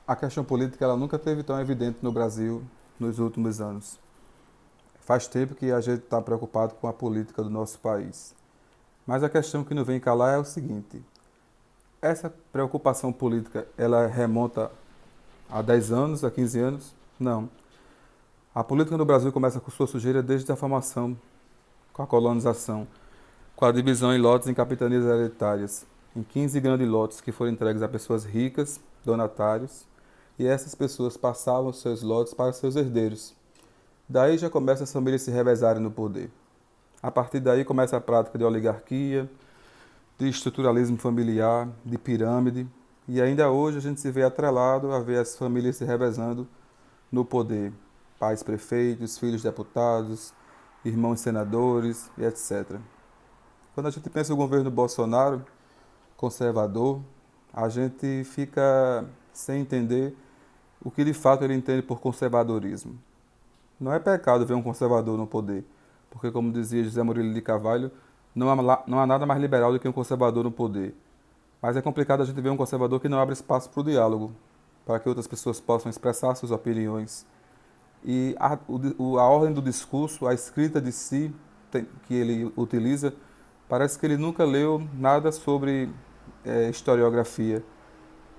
A questão política ela nunca esteve tão evidente no Brasil nos últimos anos. Faz tempo que a gente está preocupado com a política do nosso país. Mas a questão que não vem calar é o seguinte: essa preocupação política ela remonta a 10 anos, a 15 anos? Não. A política no Brasil começa com sua sujeira desde a formação, com a colonização, com a divisão em lotes em capitanias hereditárias, em 15 grandes lotes que foram entregues a pessoas ricas, donatários, e essas pessoas passavam seus lotes para seus herdeiros. Daí já começa as famílias se revezarem no poder. A partir daí começa a prática de oligarquia, de estruturalismo familiar, de pirâmide, e ainda hoje a gente se vê atrelado a ver as famílias se revezando no poder. Pais prefeitos, filhos deputados, irmãos senadores e etc. Quando a gente pensa no governo Bolsonaro, conservador, a gente fica sem entender o que de fato ele entende por conservadorismo. Não é pecado ver um conservador no poder, porque, como dizia José Murilo de Carvalho, não há nada mais liberal do que um conservador no poder. Mas é complicado a gente ver um conservador que não abre espaço para o diálogo, para que outras pessoas possam expressar suas opiniões. E a ordem do discurso, a escrita de si que ele utiliza, parece que ele nunca leu nada sobre historiografia.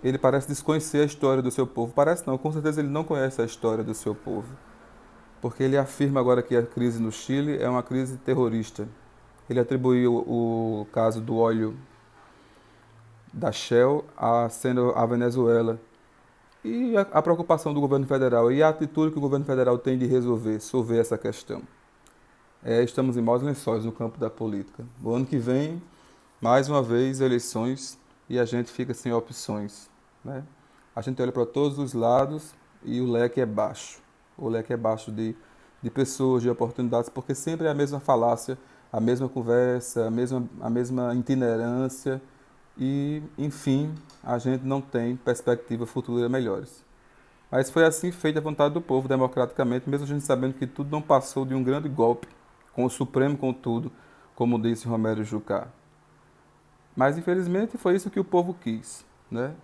Ele parece desconhecer a história do seu povo. Parece não, com certeza ele não conhece a história do seu povo. Porque ele afirma agora que a crise no Chile é uma crise terrorista. Ele atribuiu o caso do óleo da Shell sendo a Venezuela. E a preocupação do governo federal e a atitude que o governo federal tem de solver essa questão. Estamos em maus lençóis no campo da política. O ano que vem, mais uma vez, eleições e a gente fica sem opções, né? A gente olha para todos os lados e o leque é baixo. O leque é baixo de pessoas, de oportunidades, porque sempre é a mesma falácia, a mesma conversa, a mesma itinerância e, enfim, a gente não tem perspectiva futura melhores. Mas foi assim feita a vontade do povo, democraticamente, mesmo a gente sabendo que tudo não passou de um grande golpe, com o Supremo com tudo, como disse Romero Jucá. Mas, infelizmente, foi isso que o povo quis, né?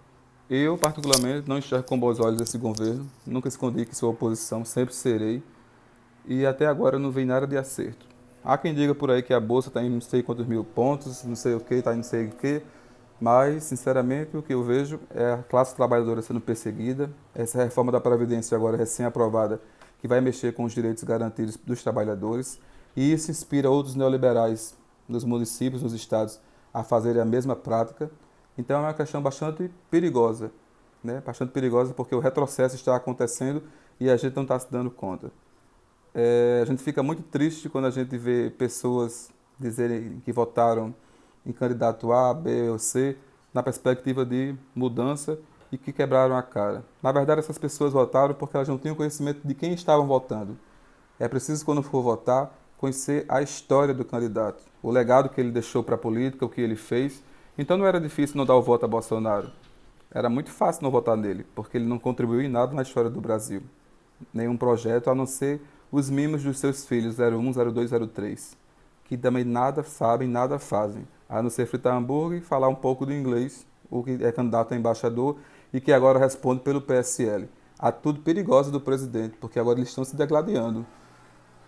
Eu, particularmente, não enxergo com bons olhos esse governo, nunca escondi que sou oposição, sempre serei, e até agora não vem nada de acerto. Há quem diga por aí que a Bolsa está em não sei quantos mil pontos, não sei o que, está em não sei o que, mas, sinceramente, o que eu vejo é a classe trabalhadora sendo perseguida, essa reforma da Previdência agora recém-aprovada, que vai mexer com os direitos garantidos dos trabalhadores, e isso inspira outros neoliberais nos municípios, nos estados, a fazerem a mesma prática. Então é uma questão bastante perigosa, né? Bastante perigosa porque o retrocesso está acontecendo e a gente não está se dando conta. A gente fica muito triste quando a gente vê pessoas dizerem que votaram em candidato A, B ou C na perspectiva de mudança e que quebraram a cara. Na verdade, essas pessoas votaram porque elas não tinham conhecimento de quem estavam votando. É preciso, quando for votar, conhecer a história do candidato, o legado que ele deixou para a política, o que ele fez. Então não era difícil não dar o voto a Bolsonaro. Era muito fácil não votar nele, porque ele não contribuiu em nada na história do Brasil. Nenhum projeto, a não ser os mimos dos seus filhos, 01, 02, 03, que também nada sabem, nada fazem, a não ser fritar hambúrguer e falar um pouco do inglês, o que é candidato a embaixador e que agora responde pelo PSL. Atitude perigosa do presidente, porque agora eles estão se degladiando.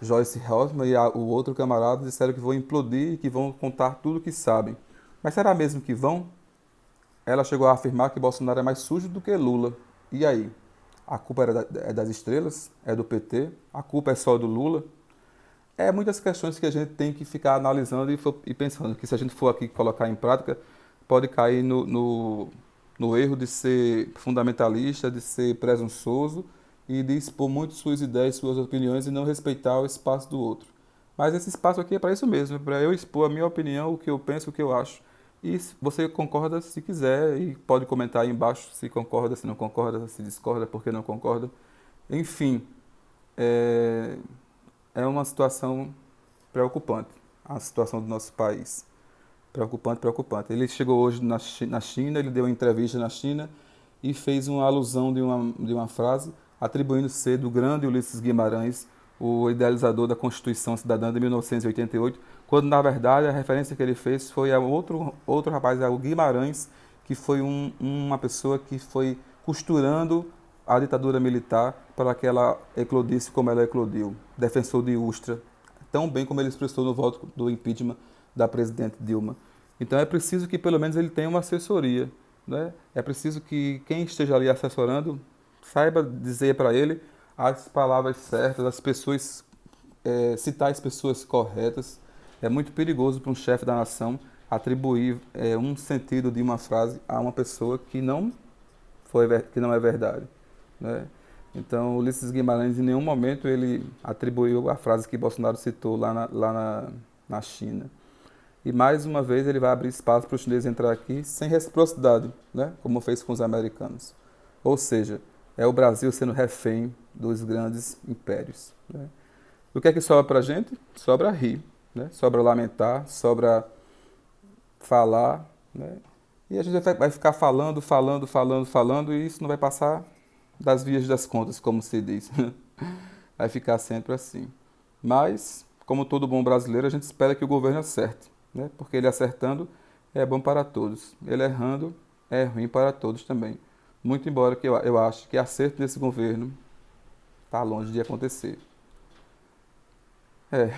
Joyce Hosmer e o outro camarada disseram que vão implodir e que vão contar tudo o que sabem. Mas será mesmo que vão? Ela chegou a afirmar que Bolsonaro é mais sujo do que Lula. E aí? A culpa é das estrelas? É do PT? A culpa é só do Lula? É muitas questões que a gente tem que ficar analisando e pensando que se a gente for aqui colocar em prática, pode cair no erro de ser fundamentalista, de ser presunçoso e de expor muito suas ideias, suas opiniões e não respeitar o espaço do outro. Mas esse espaço aqui é para isso mesmo, é para eu expor a minha opinião, o que eu penso, o que eu acho. E você concorda se quiser e pode comentar aí embaixo se concorda, se não concorda, se discorda, por que não concorda. Enfim, é, é uma situação preocupante, a situação do nosso país. Preocupante, preocupante. Ele chegou hoje na China, ele deu uma entrevista na China e fez uma alusão de uma frase atribuindo ser do grande Ulisses Guimarães, o idealizador da Constituição Cidadã de 1988, quando na verdade a referência que ele fez foi a outro rapaz, o Guimarães, que foi uma pessoa que foi costurando a ditadura militar para que ela eclodisse como ela eclodiu. Defensor de Ustra, tão bem como ele expressou no voto do impeachment da presidente Dilma. Então é preciso que pelo menos ele tenha uma assessoria, né? É preciso que quem esteja ali assessorando saiba dizer para ele as palavras certas, as pessoas, citar as pessoas corretas. É muito perigoso para um chefe da nação atribuir um sentido de uma frase a uma pessoa que que não é verdade, né? Então, Ulisses Guimarães, em nenhum momento, ele atribuiu a frase que Bolsonaro citou na China. E, mais uma vez, ele vai abrir espaço para os chineses entrar aqui sem reciprocidade, né? Como fez com os americanos. Ou seja, é o Brasil sendo refém dos grandes impérios, né? O que é que sobra para a gente? Sobra rir, né? Sobra lamentar, sobra falar, né? E a gente vai ficar falando, e isso não vai passar das vias das contas, como se diz. Vai ficar sempre assim. Mas, como todo bom brasileiro, a gente espera que o governo acerte, né? Porque ele acertando é bom para todos. Ele errando é ruim para todos também. Muito embora que eu ache que acerto nesse governo está longe de acontecer. É,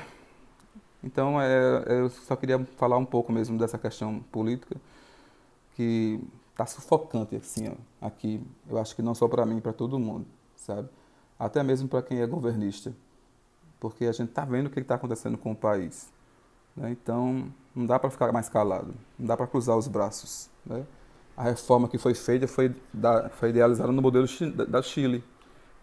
então eu só queria falar um pouco mesmo dessa questão política, que tá sufocante, assim, ó, aqui. Eu acho que não só para mim, para todo mundo, sabe? Até mesmo para quem é governista, porque a gente tá vendo o que está acontecendo com o país, né? Então, não dá para ficar mais calado, não dá para cruzar os braços, né? A reforma que foi feita foi idealizada no modelo da Chile.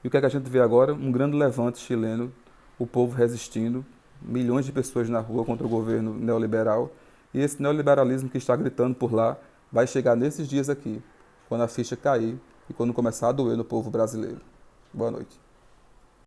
E o que é que a gente vê agora? Um grande levante chileno, o povo resistindo, milhões de pessoas na rua contra o governo neoliberal. E esse neoliberalismo que está gritando por lá vai chegar nesses dias aqui, quando a ficha cair e quando começar a doer no povo brasileiro. Boa noite.